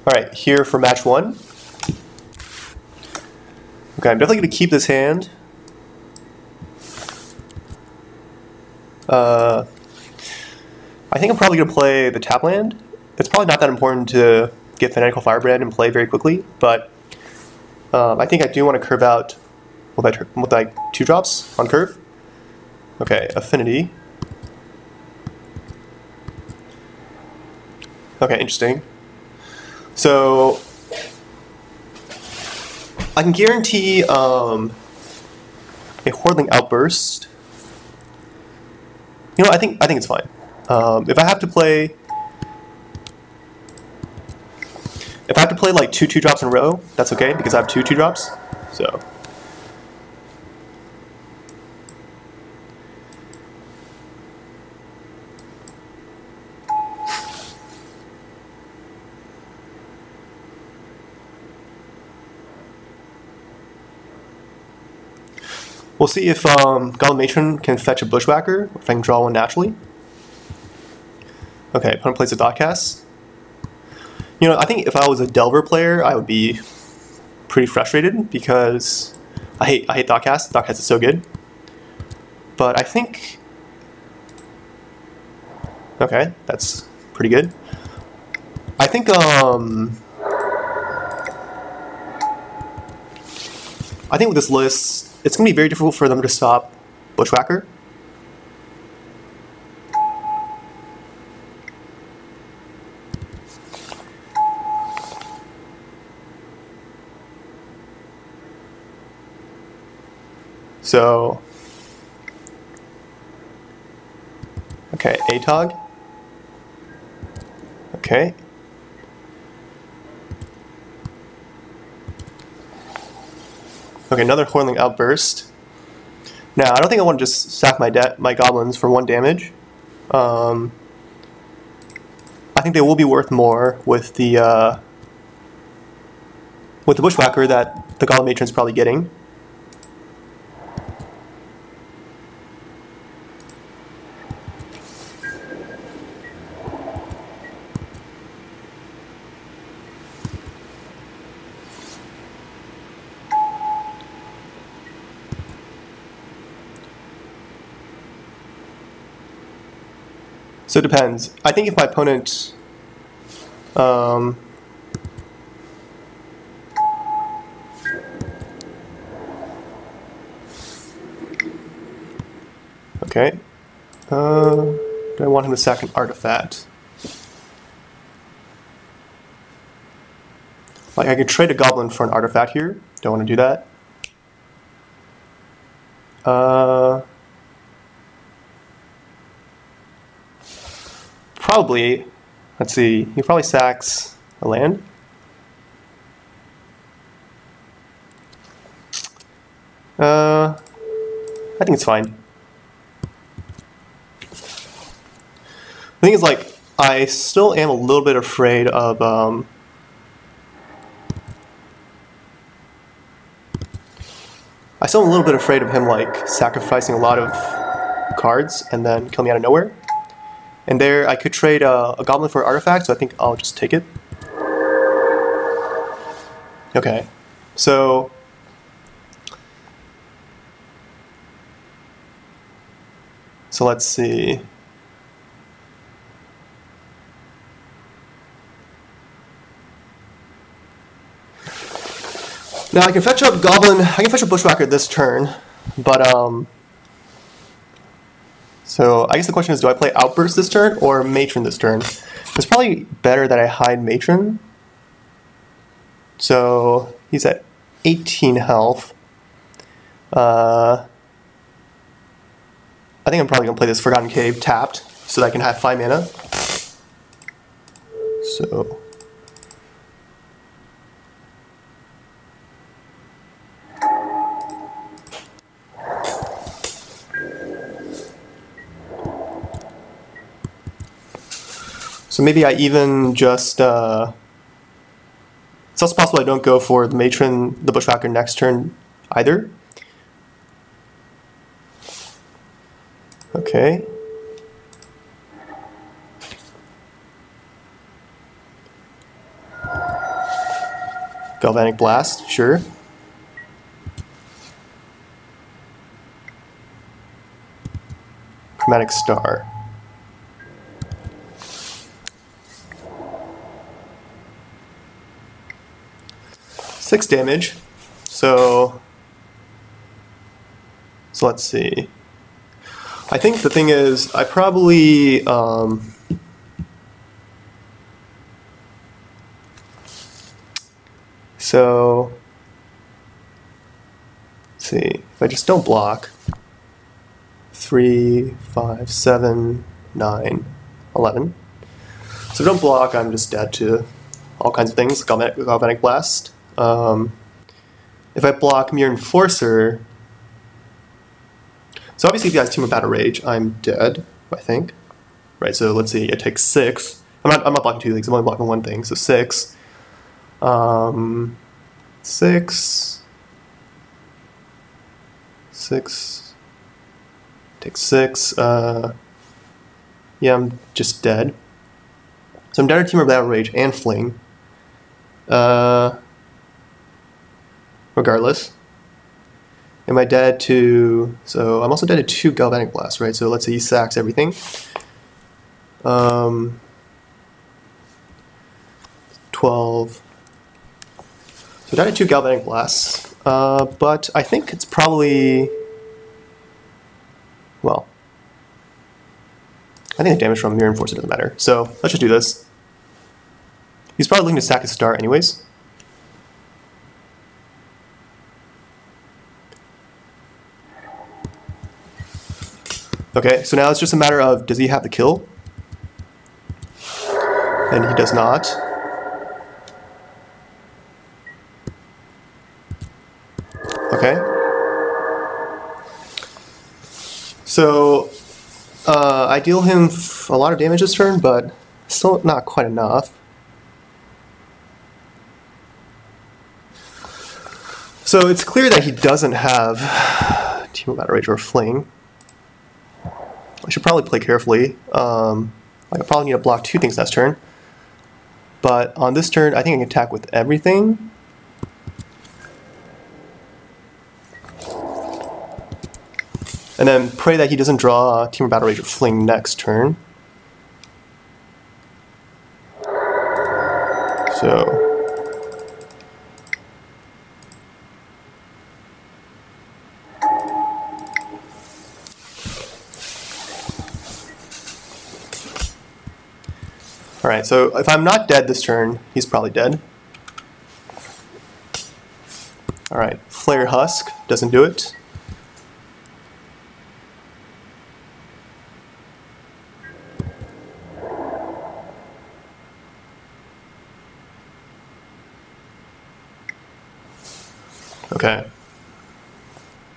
Alright, here for match 1. Okay, I'm definitely going to keep this hand. I think I'm probably going to play the tap land. It's probably not that important to get Fanatical Firebrand and play very quickly, but I think I do want to curve out with like 2 drops on curve. Okay, Affinity. Okay, interesting. So I can guarantee a Whirling Outburst. You know, I think it's fine. If I have to play like 2 2-drops in a row, that's okay because I have 2 2-drops. So we'll see if Goblin Matron can fetch a Bushwhacker, if I can draw one naturally. Okay, opponent plays a Dotcast. You know, I think if I was a Delver player, I would be pretty frustrated because I hate Dotcast. Dotcast is so good. But I think... Okay, that's pretty good. I think with this list, it's going to be very difficult for them to stop Bushwhacker. So, okay, ATOG. Okay. Okay, another Whirling Outburst. Now, I don't think I want to just sack my goblins for 1 damage. I think they will be worth more with the Bushwhacker that the Goblin Matron's probably getting. So it depends. I think if my opponent okay. Do I want him to sack an artifact? Like I could trade a goblin for an artifact here. Don't want to do that. Probably, let's see, he probably sacks a land. I think it's fine. The thing is, like, I still am a little bit afraid of him like sacrificing a lot of cards and then killing me out of nowhere. And there, I could trade a goblin for an artifact, so I think I'll just take it. Okay, so let's see. Now I can fetch up Goblin, I can fetch a Bushwhacker this turn, but so I guess the question is, do I play Outburst this turn or Matron this turn? It's probably better that I hide Matron. So he's at 18 health. I think I'm probably going to play this Forgotten Cave tapped so that I can have 5 mana. So maybe I even just, it's also possible I don't go for the Matron, the Bushwhacker next turn either. Okay. Galvanic Blast, sure. Chromatic Star. Six damage. So let's see. I think the thing is, I probably so let's see. If I just don't block, 3, 5, 7, 9, 11. So if I don't block, I'm just dead to all kinds of things. Galvanic Blast. If I block Mere Enforcer, so obviously if he has Team of Battle Rage, I'm dead, I think. Right, so let's see, it takes 6. I'm not blocking 2 things, I'm only blocking 1 thing, so 6. 6. 6. Takes 6. Yeah, I'm just dead. So I'm dead to Team of Battle Rage and Fling. Regardless. Am I dead to... So I'm also dead to 2 Galvanic Blasts, right? So let's say he sacks everything. 12. So dead to 2 Galvanic Blasts. But I think it's probably... Well... I think the damage from Mere Enforcer doesn't matter. So let's just do this. He's probably looking to sack his star anyways. Okay, so now it's just a matter of, does he have the kill? And he does not. Okay. So, I deal him a lot of damage this turn, but still not quite enough. So it's clear that he doesn't have Team of Battle Rage or Fling. I should probably play carefully. I probably need to block 2 things next turn. But on this turn, I think I can attack with everything. And then pray that he doesn't draw Team of Battle Rage or Fling next turn. So... Alright, so if I'm not dead this turn, he's probably dead. Alright, Flare Husk doesn't do it. Okay.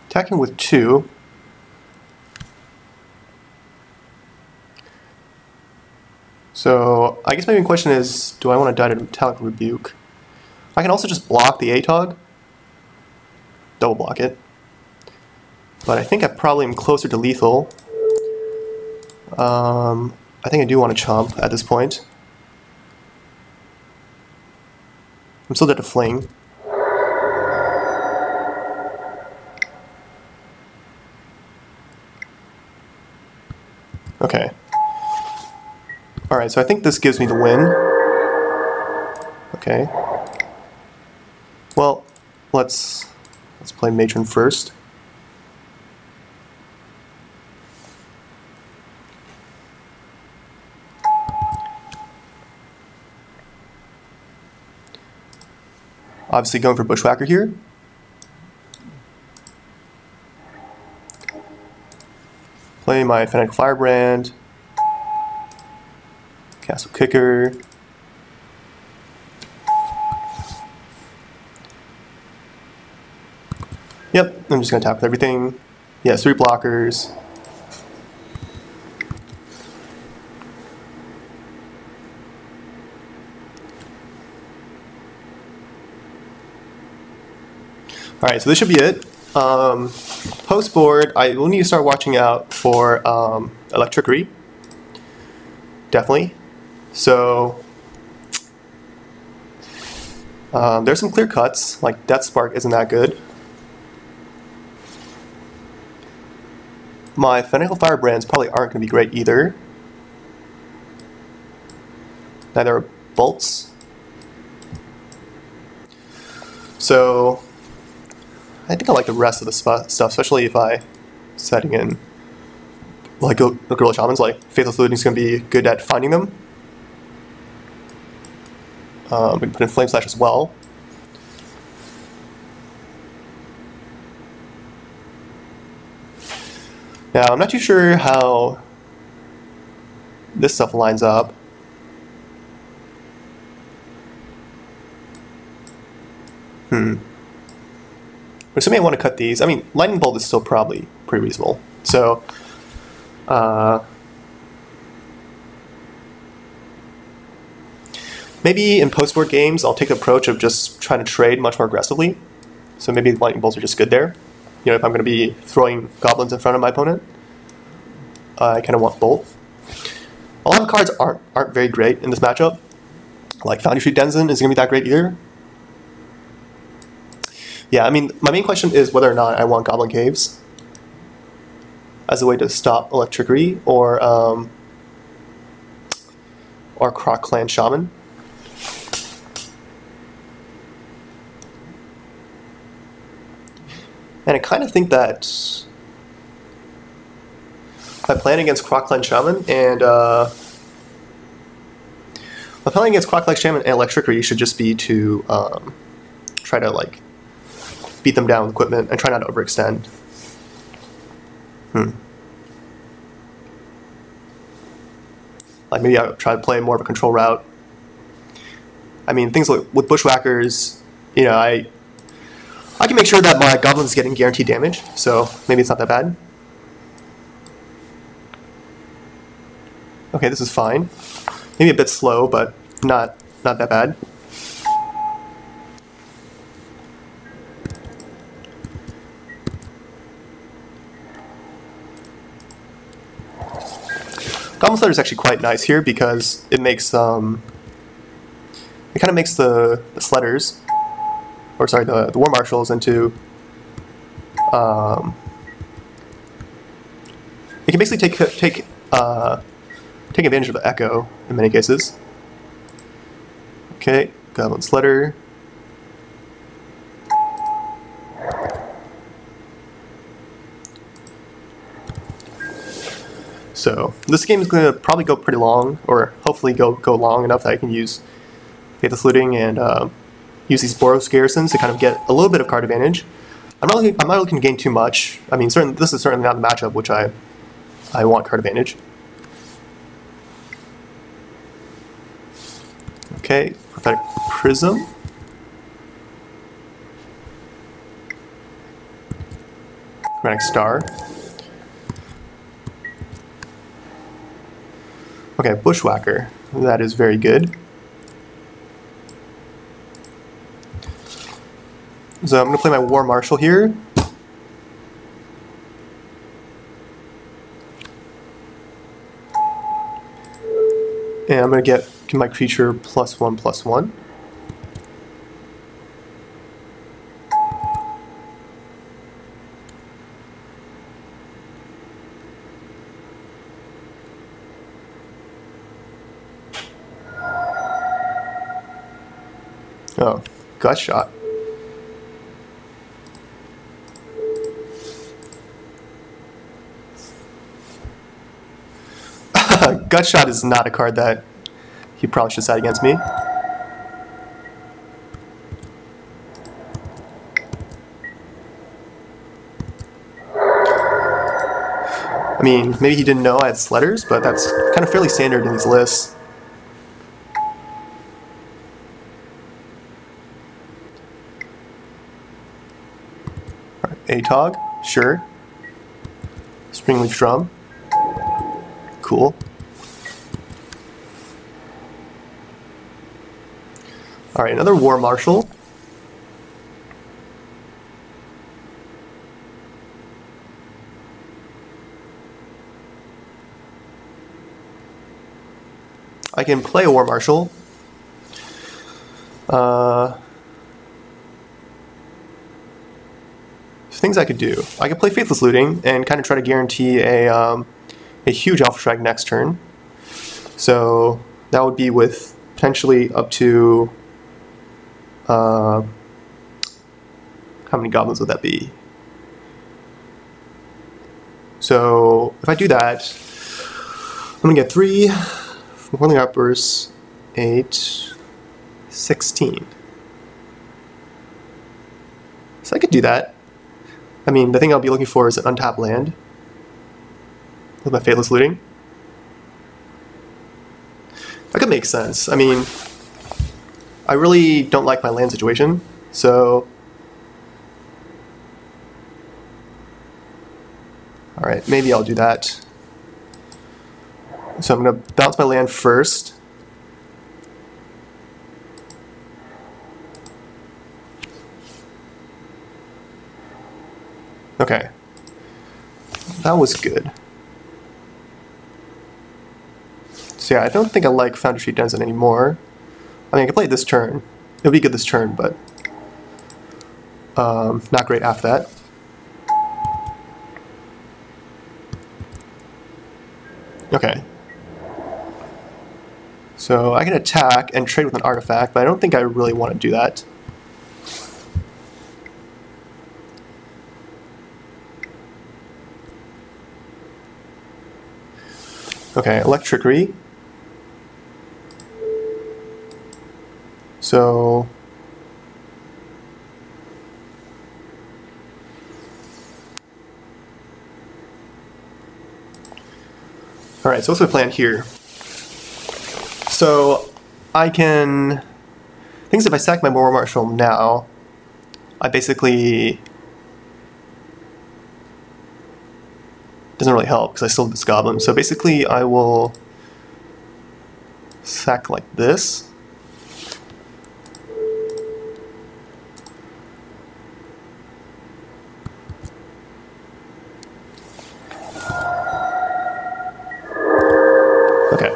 Attacking with 2. So, I guess my main question is, do I want to die to Metallic Rebuke? I can also just block the ATOG. Double block it. But I think I probably am closer to lethal. I think I do want to chomp at this point. I'm still dead to Fling. Okay. Alright, so I think this gives me the win. Okay. Well, let's play Matron first. Obviously going for Bushwhacker here. Play my Fanatical Firebrand. Castle Kicker. Yep, I'm just going to attack with everything. Yeah, 3 blockers. Alright, so this should be it. Post board, I will need to start watching out for Electricity. Definitely. So, There's some clear cuts, like Death Spark isn't that good. My Fanatical Firebrands probably aren't going to be great either. Neither are Bolts. So I think I like the rest of the stuff, especially if I setting in like Gorilla Shamans. Like Faithful Fluid is going to be good at finding them. We can put in Flame Slash as well. Now, I'm not too sure how this stuff lines up. But assuming I want to cut these, I mean, Lightning Bolt is still probably pretty reasonable. So, maybe in post-board games, I'll take the approach of just trying to trade much more aggressively. So maybe Lightning Bolts are just good there. You know, if I'm going to be throwing Goblins in front of my opponent, I kind of want both. A lot of cards aren't very great in this matchup. Like Foundry Street Denizen isn't going to be that great either. Yeah, I mean, my main question is whether or not I want Goblin Caves as a way to stop Electricity or Croc Clan Shaman. And I kind of think that my plan against Croc Clan Shaman and my plan against Croc Clan Shaman and Electricity should just be to try to like beat them down with equipment and try not to overextend. Like maybe I'll try to play more of a control route. I mean, things like with Bushwhackers, you know, I can make sure that my Goblin's getting guaranteed damage, so maybe it's not that bad. Okay, this is fine. Maybe a bit slow, but not that bad. Goblin Slider is actually quite nice here because it makes it kind of makes the Sledders, or sorry, the War Marshals into it can basically take advantage of the Echo in many cases. Okay, Goblin Sledder. So this game is going to probably go pretty long, or hopefully go long enough that I can use Faithless Looting and use these Boros Garrisons to kind of get a little bit of card advantage. I'm not looking to gain too much. I mean, this is certainly not the matchup which I want card advantage. Okay, Prophetic Prism. Chromatic Star. Okay, Bushwhacker. That is very good. So I'm going to play my War Marshal here. And I'm going to give my creature +1/+1. Oh, Gut Shot. Gut Shot is not a card that he probably should side against me. I mean, maybe he didn't know I had Sledders, but that's kind of fairly standard in these lists. Atog, sure. Springleaf Drum, cool. Alright, another War Marshal. I can play a War Marshal. things I could do. I could play Faithless Looting and kind of try to guarantee a huge Alpha Strike next turn. So that would be with potentially up to, how many Goblins would that be? So if I do that, I'm going to get 3 from Whirling Outbursts, 8, 16. So I could do that. I mean, the thing I'll be looking for is an untapped land with my Faithless Looting. That could make sense. I mean, I really don't like my land situation, so... Alright, maybe I'll do that. So I'm going to bounce my land first. Okay. That was good. So yeah, I don't think I like Foundry Street Denizen anymore. I mean, I can play it this turn. It'll be good this turn, but not great after that. Okay. So I can attack and trade with an artifact, but I don't think I really want to do that. Okay, Electrickery. So alright, so what's my plan here? So I can... Things if I sack my War Marshal now, I basically... Doesn't really help because I still have this Goblin. So basically I will sack like this. Okay.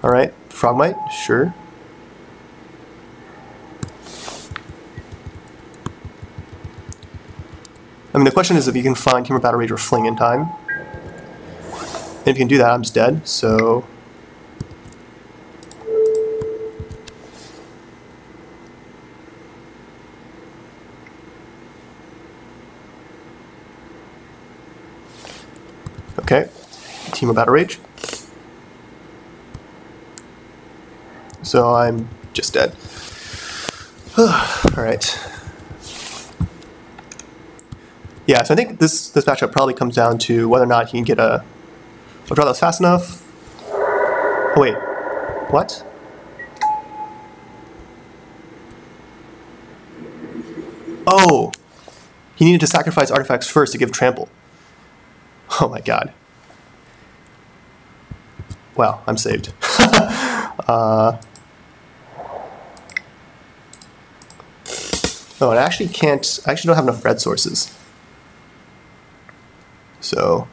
Alright, Frogmite, sure. I mean, the question is if you can find Humor Battle Rage or Fling in time. And if you can do that, I'm just dead, so... Okay, Team of Battle Rage. So I'm just dead. Alright. Yeah, so I think this matchup probably comes down to whether or not he can get a draw that was fast enough. Oh wait, what? Oh! He needed to sacrifice artifacts first to give trample. Oh my god. Wow, I'm saved. Oh, and I actually don't have enough red sources. So...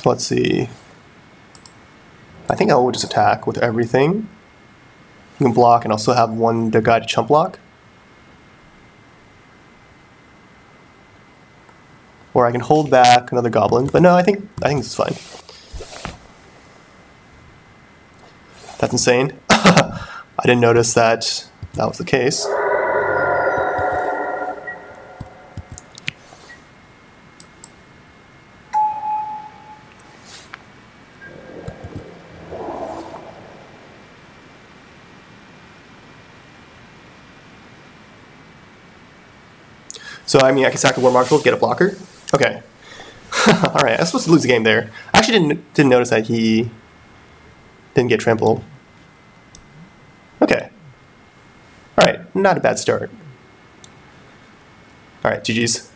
let's see. I think I will just attack with everything. You can block, and I'll still have one guy to chump block. Or I can hold back another goblin, but no, I think this is fine. That's insane. I didn't notice that was the case. So, I mean, I can sack the War Marshal, get a blocker. Okay. Alright, I was supposed to lose the game there. I actually didn't notice that he didn't get trampled. Okay. Alright, not a bad start. Alright, GG's.